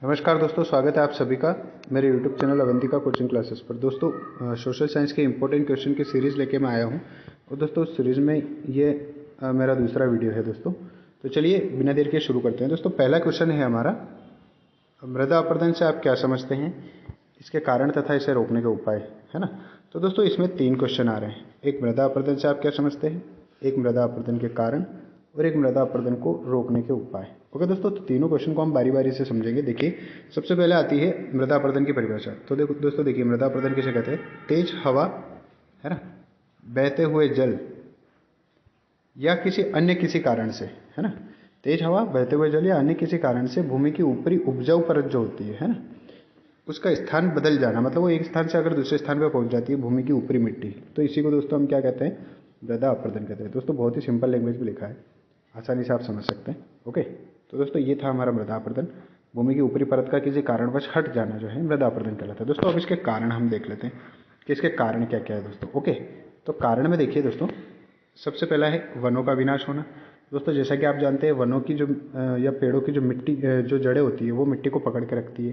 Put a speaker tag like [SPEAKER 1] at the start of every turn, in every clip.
[SPEAKER 1] नमस्कार दोस्तों, स्वागत है आप सभी का मेरे YouTube channel Avantika coaching classes पर। दोस्तों सोशल साइंस के इम्पोर्टेंट क्वेश्चन की सीरीज़ लेके मैं आया हूँ और दोस्तों उस सीरीज़ में ये मेरा दूसरा वीडियो है दोस्तों। तो चलिए बिना देर के शुरू करते हैं। दोस्तों पहला क्वेश्चन है हमारा, मृदा अपरदन से आप क्या समझते हैं, इसके कारण तथा इसे रोकने के उपाय, है ना। तो दोस्तों इसमें 3 क्वेश्चन आ रहे हैं। एक मृदा अपरदन से आप क्या समझते हैं, एक मृदा अपरदन के कारण और एक मृदा अपरदन को रोकने के उपाय। ओके दोस्तों, तो तीनों क्वेश्चन को हम बारी बारी से समझेंगे। देखिए सबसे पहले आती है मृदा अपरदन की परिभाषा। तो देखो दोस्तों, देखिए मृदा अपरदन किसे कहते हैं, तेज हवा, है ना, बहते हुए जल या किसी अन्य किसी कारण से, है ना, तेज हवा, बहते हुए जल या अन्य किसी कारण से भूमि की ऊपरी उपजाऊ परत जो होती है ना, उसका स्थान बदल जाना। मतलब वो एक स्थान से अगर दूसरे स्थान पर पहुंच जाती है भूमि की ऊपरी मिट्टी, तो इसी को दोस्तों हम क्या कहते हैं, मृदा अपरदन कहते हैं। दोस्तों बहुत ही सिंपल लैंग्वेज में लिखा है, आसानी से आप समझ सकते हैं। ओके, तो दोस्तों ये था हमारा मृदा अपरदन, भूमि की ऊपरी परत का किसी कारणवश हट जाना जो है मृदा अपरदन कहलाता है। दोस्तों अब इसके कारण हम देख लेते हैं कि इसके कारण क्या क्या है दोस्तों। ओके, तो कारण में देखिए दोस्तों, सबसे पहला है वनों का विनाश होना। दोस्तों जैसा कि आप जानते हैं, वनों की जो या पेड़ों की जो मिट्टी जो जड़ें होती है वो मिट्टी को पकड़ के रखती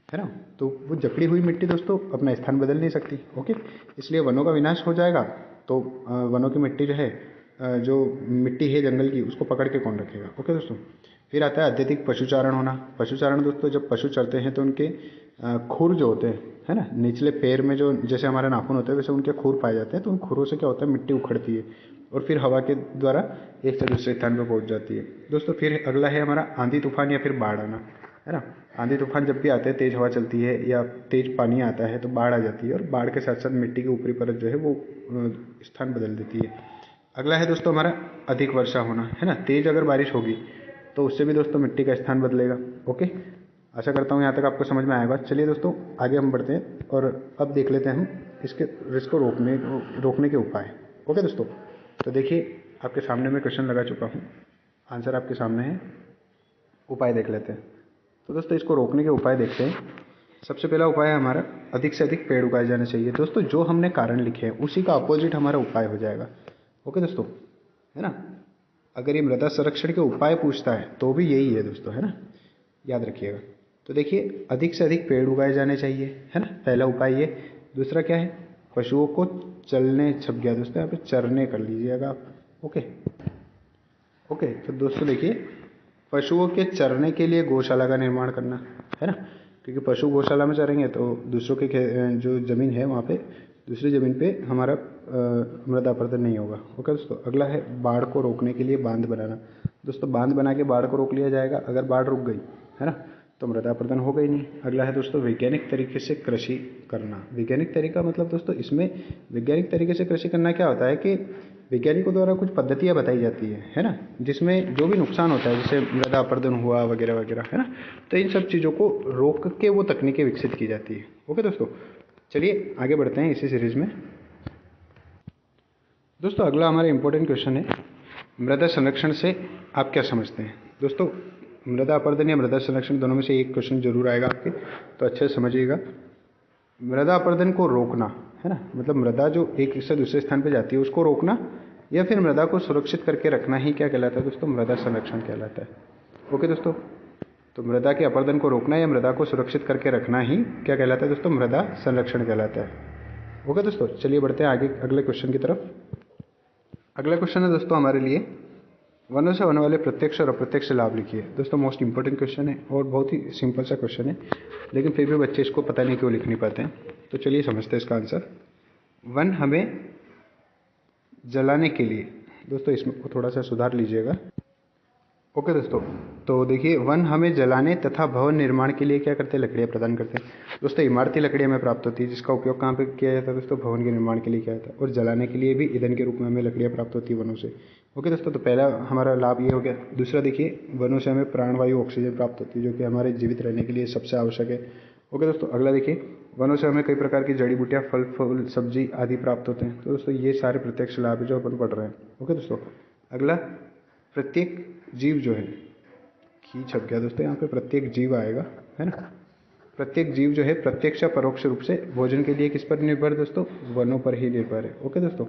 [SPEAKER 1] है ना। तो वो जकड़ी हुई मिट्टी दोस्तों अपना स्थान बदल नहीं सकती। ओके, इसलिए वनों का विनाश हो जाएगा तो वनों की मिट्टी जो है, जो मिट्टी है जंगल की, उसको पकड़ के कौन रखेगा। ओके दोस्तों, फिर आता है अत्यधिक पशुचारण होना। पशुचारण दोस्तों, जब पशु चरते हैं तो उनके खुर जो होते हैं, है ना, निचले पैर में जो जैसे हमारे नाखून होते हैं वैसे उनके खुर पाए जाते हैं, तो उन खुरों से क्या होता है, मिट्टी उखड़ती है और फिर हवा के द्वारा एक से दूसरे स्थान पर पहुंच जाती है। दोस्तों फिर अगला है हमारा आंधी तूफान या फिर बाढ़ आना, है ना। आंधी तूफान जब भी आते हैं, तेज हवा चलती है या तेज पानी आता है तो बाढ़ आ जाती है, और बाढ़ के साथ साथ मिट्टी की ऊपरी परत जो है वो स्थान बदल देती है। अगला है दोस्तों हमारा अधिक वर्षा होना, है ना। तेज अगर बारिश होगी तो उससे भी दोस्तों मिट्टी का स्थान बदलेगा। ओके, आशा करता हूँ यहाँ तक आपको समझ में आएगा। चलिए दोस्तों आगे हम बढ़ते हैं और अब देख लेते हैं हम इसको रोकने के उपाय। ओके दोस्तों, तो देखिए आपके सामने मैं क्वेश्चन लगा चुका हूँ, आंसर आपके सामने है, उपाय देख लेते हैं। तो दोस्तों इसको रोकने के उपाय देखते हैं। सबसे पहला उपाय है हमारा, अधिक से अधिक पेड़ उगाए जाने चाहिए। दोस्तों जो हमने कारण लिखे हैं उसी का अपोजिट हमारा उपाय हो जाएगा। ओके दोस्तों, है ना। अगर ये मृदा संरक्षण के उपाय पूछता है तो भी यही है दोस्तों, है ना, याद रखिएगा। तो देखिए अधिक से अधिक पेड़ उगाए जाने चाहिए, है ना, पहला उपाय ये। दूसरा क्या है, पशुओं को चलने, छप गया दोस्तों, यहाँ पे चरने कर लीजिएगा आप। ओके ओके, तो दोस्तों देखिए, पशुओं के चरने के लिए गौशाला का निर्माण करना, है ना, क्योंकि पशु गौशाला में चरेंगे तो दूसरों के जो ज़मीन है वहाँ पे, दूसरी ज़मीन पे हमारा मृदा अपरदन नहीं होगा। ओके दोस्तों, अगला है बाढ़ को रोकने के लिए बांध बनाना। दोस्तों बांध बना के बाढ़ को रोक लिया जाएगा। अगर बाढ़ रुक गई, है ना, तो मृदा अपरदन होगा ही नहीं। अगला है दोस्तों वैज्ञानिक तरीके से कृषि करना। वैज्ञानिक तरीका मतलब दोस्तों, इसमें वैज्ञानिक तरीके से कृषि करना क्या होता है कि वैज्ञानिकों द्वारा कुछ पद्धतियाँ बताई जाती है ना, जिसमें जो भी नुकसान होता है जैसे मृदा अपरदन हुआ वगैरह वगैरह, है ना, तो इन सब चीज़ों को रोक के वो तकनीकें विकसित की जाती है। ओके दोस्तों, चलिए आगे बढ़ते हैं इसी सीरीज़ में। दोस्तों अगला हमारा इंपॉर्टेंट क्वेश्चन है, मृदा संरक्षण से आप क्या समझते हैं। दोस्तों मृदा अपरदन या मृदा संरक्षण दोनों में से एक क्वेश्चन जरूर आएगा आपके, तो अच्छे से समझिएगा। मृदा अपरदन को रोकना, है ना, मतलब मृदा जो एक से दूसरे स्थान पर जाती है उसको रोकना, या फिर मृदा को सुरक्षित करके रखना ही क्या कहलाता है दोस्तों, मृदा संरक्षण कहलाता है। ओके दोस्तों, तो मृदा के अपरदन को रोकना या मृदा को सुरक्षित करके रखना ही क्या कहलाता है दोस्तों, मृदा संरक्षण कहलाता है। ओके दोस्तों, चलिए बढ़ते हैं आगे अगले क्वेश्चन की तरफ। अगला क्वेश्चन है दोस्तों हमारे लिए, वनों से होने वाले प्रत्यक्ष और अप्रत्यक्ष लाभ लिखिए। दोस्तों मोस्ट इंपॉर्टेंट क्वेश्चन है और बहुत ही सिंपल सा क्वेश्चन है, लेकिन फिर भी बच्चे इसको पता नहीं क्यों लिख नहीं पाते हैं। तो चलिए समझते हैं इसका आंसर। वन हमें जलाने के लिए, दोस्तों इसमें को थोड़ा सा सुधार लीजिएगा। ओके दोस्तों, तो देखिए वन हमें जलाने तथा भवन निर्माण के लिए क्या करते हैं, लकड़ियाँ प्रदान करते हैं। दोस्तों इमारती लकड़ियाँ हमें प्राप्त होती है, जिसका उपयोग कहाँ पे किया जाता है दोस्तों, भवन के निर्माण के लिए किया जाता है, और जलाने के लिए भी ईंधन के रूप में हमें लकड़ियाँ प्राप्त होती है वनों से। ओके दोस्तों, तो पहला हमारा लाभ ये हो गया। दूसरा देखिए, वनों से हमें प्राणवायु ऑक्सीजन प्राप्त होती है, जो कि हमारे जीवित रहने के लिए सबसे आवश्यक है। ओके दोस्तों, अगला देखिए, वनों से हमें कई प्रकार की जड़ी बूटियाँ, फल फूल सब्जी आदि प्राप्त होते हैं। तो दोस्तों ये सारे प्रत्यक्ष लाभ है जो अपन पढ़ रहे हैं। ओके दोस्तों, अगला, प्रत्येक जीव जो है, की छप गया दोस्तों, यहाँ पे प्रत्येक जीव आएगा, है ना। प्रत्येक जीव जो है प्रत्यक्ष या परोक्ष रूप से भोजन के लिए किस पर निर्भर है दोस्तों, वनों पर ही निर्भर है। ओके दोस्तों,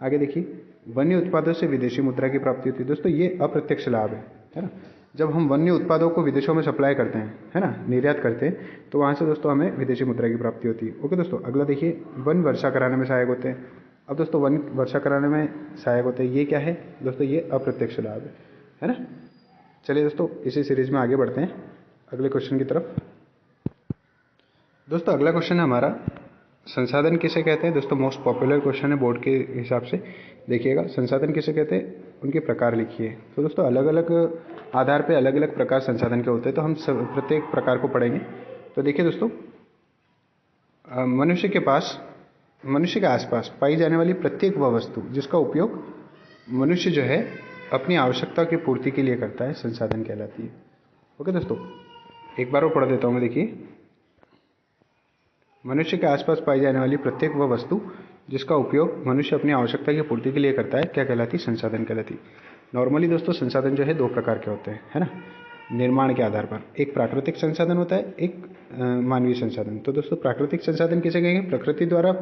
[SPEAKER 1] आगे देखिए, वन्य उत्पादों से विदेशी मुद्रा की प्राप्ति होती है। दोस्तों ये अप्रत्यक्ष लाभ है ना। जब हम वन्य उत्पादों को विदेशों में सप्लाई करते हैं, है ना, निर्यात करते हैं, तो वहाँ से दोस्तों हमें विदेशी मुद्रा की प्राप्ति होती है। ओके दोस्तों, अगला देखिए, वन वर्षा कराने में सहायक होते हैं। अब दोस्तों वन वर्षा कराने में सहायक होते हैं, ये क्या है दोस्तों, ये अप्रत्यक्ष लाभ है ना। चलिए दोस्तों इसी सीरीज में आगे बढ़ते हैं अगले क्वेश्चन की तरफ। दोस्तों अगला क्वेश्चन है हमारा, संसाधन किसे कहते हैं। दोस्तों मोस्ट पॉपुलर क्वेश्चन है बोर्ड के हिसाब से, देखिएगा, संसाधन किसे कहते हैं, उनके प्रकार लिखिए। तो दोस्तों अलग अलग आधार पे अलग अलग प्रकार संसाधन के होते हैं, तो हम सब प्रत्येक प्रकार को पढ़ेंगे। तो देखिए दोस्तों, मनुष्य के आसपास पाई जाने वाली प्रत्येक वह वस्तु जिसका उपयोग मनुष्य जो है अपनी आवश्यकता की पूर्ति के लिए करता है, संसाधन कहलाती है। ओके दोस्तों, एक बार और पढ़ देता हूँ मैं, देखिए, मनुष्य के आसपास पाई जाने वाली प्रत्येक वह वस्तु जिसका उपयोग मनुष्य अपनी आवश्यकता की पूर्ति के लिए करता है, क्या कहलाती, संसाधन कहलाती। नॉर्मली दोस्तों संसाधन जो है दो प्रकार के होते हैं, है ना, निर्माण के आधार पर। एक प्राकृतिक संसाधन होता है, एक मानवीय संसाधन। तो दोस्तों प्राकृतिक संसाधन किसे कहेंगे, प्रकृति द्वारा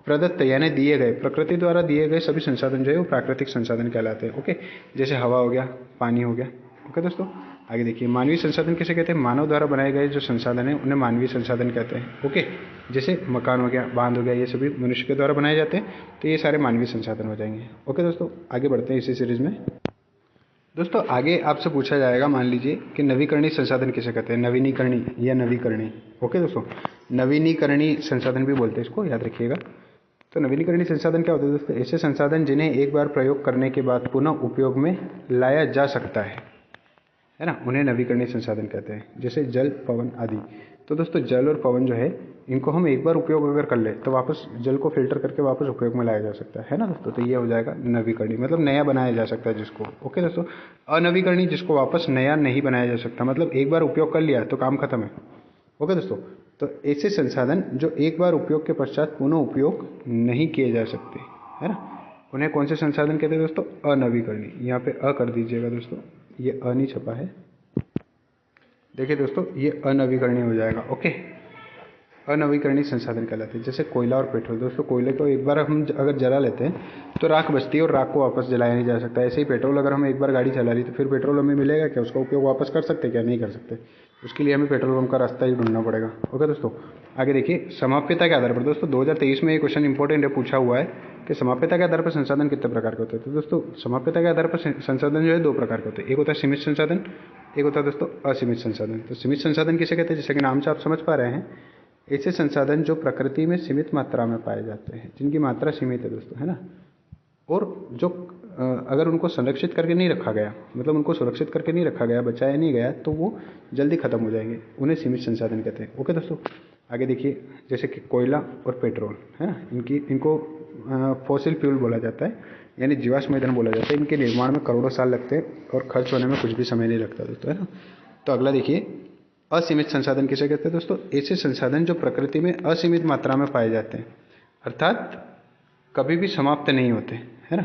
[SPEAKER 1] प्रदत्त यानी दिए गए, प्रकृति द्वारा दिए गए सभी संसाधन जो है वो प्राकृतिक संसाधन कहलाते हैं। ओके, जैसे हवा हो गया, पानी हो गया। ओके दोस्तों, आगे देखिए, मानवीय संसाधन किसे कहते हैं, मानव द्वारा बनाए गए जो संसाधन है उन्हें मानवीय संसाधन कहते हैं। ओके, जैसे मकान हो गया, बांध हो गया, ये सभी मनुष्य के द्वारा बनाए जाते हैं, तो ये सारे मानवीय संसाधन हो जाएंगे। ओके दोस्तों, आगे बढ़ते हैं इसी सीरीज में। दोस्तों आगे आपसे पूछा जाएगा, मान लीजिए कि नवीकरणीय संसाधन किसे कहते हैं, नवीनीकरणीय या नवीकरणीय। ओके दोस्तों, नवीनीकरणीय संसाधन भी बोलते हैं इसको, याद रखिएगा। तो नवीनीकरणीय संसाधन क्या होते हैं दोस्तों, ऐसे संसाधन जिन्हें एक बार प्रयोग करने के बाद पुनः उपयोग में लाया जा सकता है ना, उन्हें नवीकरणीय संसाधन कहते हैं। जैसे जल, पवन आदि। तो दोस्तों जल और पवन जो है इनको हम एक बार उपयोग अगर कर ले तो वापस जल को फिल्टर करके वापस उपयोग में लाया जा सकता है ना दोस्तों। तो ये हो जाएगा नवीकरणीय, मतलब नया बनाया जा सकता है जिसको। ओके दोस्तों, अनवीकरणीय जिसको वापस नया नहीं बनाया जा सकता, मतलब एक बार उपयोग कर लिया तो काम खत्म है। ओके दोस्तों, तो ऐसे संसाधन जो एक बार उपयोग के पश्चात पुनः उपयोग नहीं किए जा सकते, है ना, उन्हें कौन से संसाधन कहते हैं दोस्तों, अनवीकरणीय। यहाँ पे अ कर दीजिएगा दोस्तों, ये अ नहीं छपा है, देखिए दोस्तों ये अनवीकरणीय हो जाएगा। ओके, अनवीकरणीय संसाधन कहलाते हैं। जैसे कोयला और पेट्रोल। दोस्तों कोयले को एक बार हम अगर जला लेते हैं तो राख बचती है और राख को वापस जलाया नहीं जा सकता। ऐसे ही पेट्रोल अगर हम एक बार गाड़ी चला ली तो फिर पेट्रोल हमें मिलेगा क्या, उसका उपयोग वापस कर सकते क्या, नहीं कर सकते। उसके लिए हमें पेट्रोल पंप का रास्ता ही ढूंढना पड़ेगा। ओके दोस्तों, आगे देखिए, समाप्यता के आधार पर। दोस्तों 2023 में ये क्वेश्चन इंपॉर्टेंट है, पूछा हुआ है कि समाप्यता के आधार पर संसाधन कितने प्रकार के होते हैं। तो दोस्तों समाप्यता के आधार पर संसाधन जो है दो प्रकार के होते हैं। एक होता है सीमित संसाधन, एक होता है दोस्तों असीमित संसाधन। तो सीमित संसाधन किसे कहते हैं, जैसे कि नाम से आप समझ पा रहे हैं, ऐसे संसाधन जो प्रकृति में सीमित मात्रा में पाए जाते हैं, जिनकी मात्रा सीमित है दोस्तों, है ना, और जो अगर उनको संरक्षित करके नहीं रखा गया, मतलब उनको सुरक्षित करके नहीं रखा गया, बचाया नहीं गया, तो वो जल्दी खत्म हो जाएंगे, उन्हें सीमित संसाधन कहते हैं। ओके दोस्तों, आगे देखिए, जैसे कि कोयला और पेट्रोल, है ना, इनको फॉसिल फ्यूल बोला जाता है, यानी जीवाश्म ईंधन बोला जाता है। इनके निर्माण में करोड़ों साल लगते हैं और खर्च होने में कुछ भी समय नहीं लगता दोस्तों, है ना। तो अगला देखिए, असीमित संसाधन किसे कहते हैं दोस्तों, ऐसे संसाधन जो प्रकृति में असीमित मात्रा में पाए जाते हैं, अर्थात कभी भी समाप्त नहीं होते, है ना,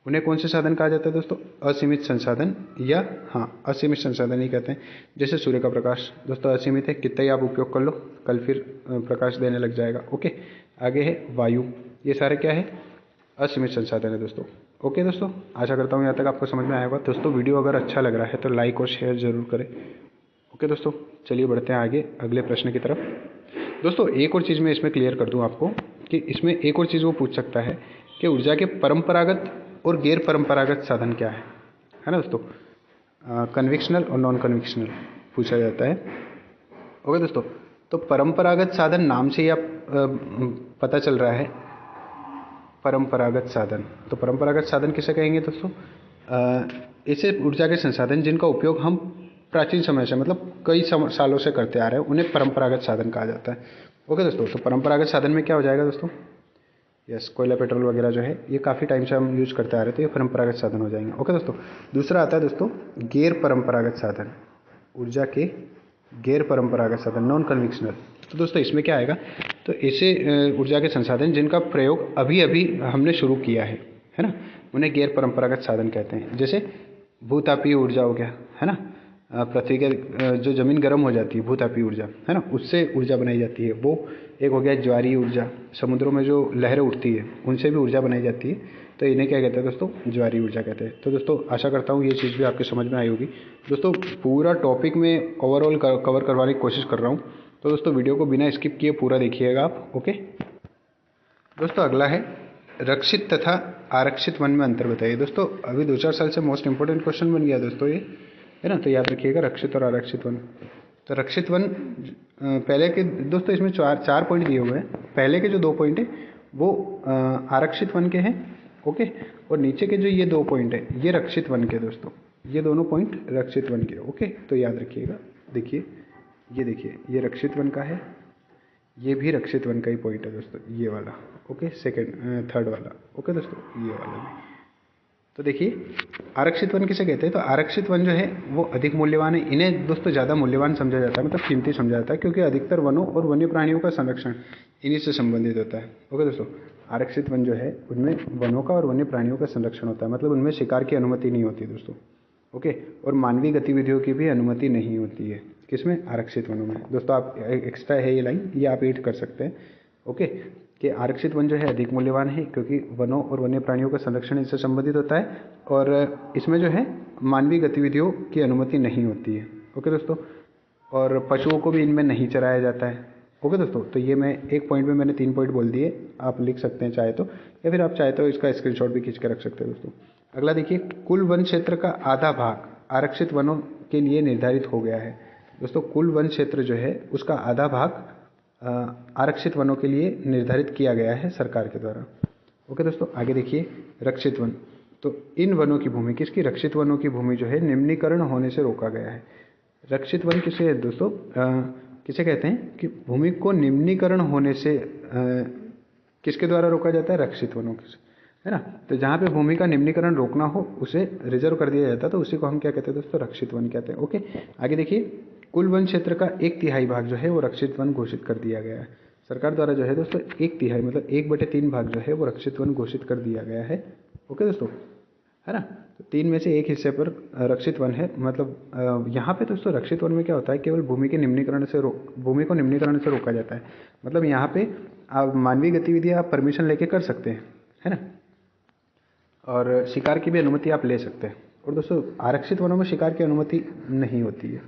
[SPEAKER 1] उन्हें कौन से साधन कहा जाता है दोस्तों, असीमित संसाधन, या हाँ असीमित संसाधन ही कहते हैं। जैसे सूर्य का प्रकाश दोस्तों असीमित है, कितना ही आप उपयोग कर लो कल फिर प्रकाश देने लग जाएगा। ओके, आगे है वायु, ये सारे क्या है, असीमित संसाधन है दोस्तों। ओके दोस्तों, आशा करता हूँ यहाँ तक आपको समझ में आया होगा। दोस्तों वीडियो अगर अच्छा लग रहा है तो लाइक और शेयर जरूर करें। ओके दोस्तों, चलिए बढ़ते हैं आगे अगले प्रश्न की तरफ। दोस्तों एक और चीज़ मैं इसमें क्लियर कर दूं आपको कि इसमें एक और चीज़ वो पूछ सकता है कि ऊर्जा के परंपरागत और गैर परंपरागत साधन क्या है ना दोस्तों, कन्वेक्शनल और नॉन कन्वेक्शनल पूछा जाता है। ओके दोस्तों, तो परंपरागत साधन नाम से ही आप पता चल रहा है, परंपरागत साधन। तो परंपरागत साधन किसे कहेंगे दोस्तों, ऐसे ऊर्जा के संसाधन जिनका उपयोग हम प्राचीन समय से, मतलब कई सालों से करते आ रहे हैं, उन्हें परंपरागत साधन कहा जाता है। ओके दोस्तों, तो परंपरागत साधन में क्या हो जाएगा दोस्तों, यस, कोयला पेट्रोल वगैरह जो है ये काफ़ी टाइम से हम यूज करते आ रहे थे, ये परंपरागत साधन हो जाएंगे। ओके दोस्तों, दूसरा आता है दोस्तों गैर परंपरागत साधन, ऊर्जा के गैर परंपरागत साधन, नॉन कन्वेक्शनल। तो दोस्तों इसमें क्या आएगा, तो ऐसे ऊर्जा के संसाधन जिनका प्रयोग अभी अभी हमने शुरू किया है ना, उन्हें गैर परंपरागत साधन कहते हैं। जैसे भूतापीय ऊर्जा हो गया, है ना, पृथ्वी के जो ज़मीन गर्म हो जाती है, भूतापीय ऊर्जा है ना, उससे ऊर्जा बनाई जाती है। वो एक हो गया ज्वारीय ऊर्जा, समुद्रों में जो लहरें उठती है उनसे भी ऊर्जा बनाई जाती है, तो इन्हें क्या कहते हैं दोस्तों, ज्वारीय ऊर्जा कहते हैं। तो दोस्तों आशा करता हूँ ये चीज़ भी आपके समझ में आई होगी। दोस्तों पूरा टॉपिक में ओवरऑल कवर करवाने की कोशिश कर रहा हूँ, तो दोस्तों वीडियो को बिना स्किप किए पूरा देखिएगा आप। ओके दोस्तों, अगला है रक्षित तथा आरक्षित वन में अंतर बताइए। दोस्तों अभी 2-4 साल से मोस्ट इंपॉर्टेंट क्वेश्चन बन गया दोस्तों ये, है ना, तो याद रखिएगा रक्षित और आरक्षित वन। तो रक्षित वन पहले के दोस्तों इसमें चार पॉइंट दिए हुए हैं। पहले के जो 2 पॉइंट है वो आरक्षित वन के हैं, ओके, और नीचे के जो ये 2 पॉइंट है ये रक्षित वन के दोस्तों, ये दोनों पॉइंट रक्षित वन के, ओके। तो याद रखिएगा, देखिए ये देखिए ये रक्षित वन का है, ये भी रक्षित वन का ही पॉइंट है दोस्तों, ये वाला, ओके, थर्ड वाला, ओके दोस्तों, ये वाला भी। तो देखिए आरक्षित वन किसे कहते हैं, तो आरक्षित वन जो है वो अधिक मूल्यवान है। इन्हें दोस्तों ज़्यादा मूल्यवान समझा जाता है, मतलब कीमती समझा जाता है, क्योंकि अधिकतर वनों और वन्य प्राणियों का संरक्षण इन्हीं से संबंधित होता है। ओके दोस्तों, आरक्षित वन जो है उनमें वनों का और वन्य प्राणियों का संरक्षण होता है, मतलब उनमें शिकार की अनुमति नहीं होती दोस्तों, ओके, और मानवीय गतिविधियों की भी अनुमति नहीं होती है। किसमें, आरक्षित वनों में। दोस्तों आप एक्स्ट्रा है ये लाइन, ये आप रीड कर सकते हैं, ओके, कि आरक्षित वन जो है अधिक मूल्यवान है क्योंकि वनों और वन्य प्राणियों का संरक्षण इससे संबंधित होता है, और इसमें जो है मानवीय गतिविधियों की अनुमति नहीं होती है, ओके दोस्तों, और पशुओं को भी इनमें नहीं चराया जाता है, ओके दोस्तों। तो ये मैं एक पॉइंट में मैंने 3 पॉइंट बोल दिए, आप लिख सकते हैं चाहे तो, या फिर आप चाहे तो इसका स्क्रीनशॉट भी खींच के रख सकते हैं दोस्तों। अगला देखिए, कुल वन क्षेत्र का आधा भाग आरक्षित वनों के लिए निर्धारित हो गया है। दोस्तों कुल वन क्षेत्र जो है उसका आधा भाग आरक्षित वनों के लिए निर्धारित किया गया है सरकार के द्वारा, ओके दोस्तों। आगे देखिए रक्षित वन, तो इन वनों की भूमि, किसकी, रक्षित वनों की भूमि जो है निम्नीकरण होने से रोका गया है। रक्षित वन किसे है दोस्तों, किसे कहते हैं कि भूमि को निम्नीकरण होने से किसके द्वारा रोका जाता है, रक्षित वनों के, है ना। तो जहाँ पे भूमि का निम्नीकरण रोकना हो उसे रिजर्व कर दिया जाता है, तो उसी को हम क्या कहते हैं दोस्तों, रक्षित वन कहते हैं, ओके। आगे देखिए, कुल वन क्षेत्र का 1/3 भाग जो है वो रक्षित वन घोषित कर दिया गया है सरकार द्वारा, जो है दोस्तों 1/3 मतलब 1/3 भाग जो है वो रक्षित वन घोषित कर दिया गया है, ओके दोस्तों, है ना। तो 3 में से 1 हिस्से पर रक्षित वन है, मतलब यहाँ पे दोस्तों रक्षित वन में क्या होता है, केवल भूमि के निम्नीकरण से भूमि को निम्नीकरण से रोका जाता है, मतलब यहाँ पे आप मानवीय गतिविधियाँ आप परमिशन लेके कर सकते हैं, है ना, और शिकार की भी अनुमति आप ले सकते हैं। और दोस्तों आरक्षित वनों में शिकार की अनुमति नहीं होती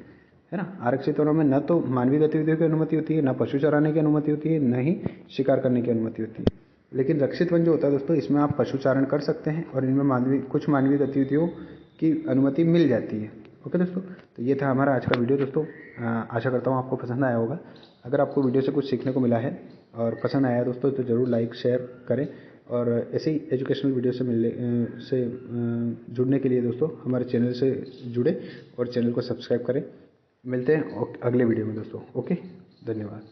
[SPEAKER 1] है ना। आरक्षित वनों में न तो मानवीय गतिविधियों की अनुमति होती है, न पशु चराने की अनुमति होती है, न ही शिकार करने की अनुमति होती है। लेकिन रक्षित वन जो होता है दोस्तों, इसमें आप पशु चारण कर सकते हैं और इनमें कुछ मानवीय गतिविधियों की अनुमति मिल जाती है, ओके दोस्तों। तो ये था हमारा आज का वीडियो दोस्तों, आशा करता हूँ आपको पसंद आया होगा। अगर आपको वीडियो से कुछ सीखने को मिला है और पसंद आया दोस्तों, तो ज़रूर लाइक शेयर करें, और ऐसे ही एजुकेशनल वीडियो से जुड़ने के लिए दोस्तों हमारे चैनल से जुड़े और चैनल को सब्सक्राइब करें। मिलते हैं अगले वीडियो में दोस्तों, ओके, धन्यवाद।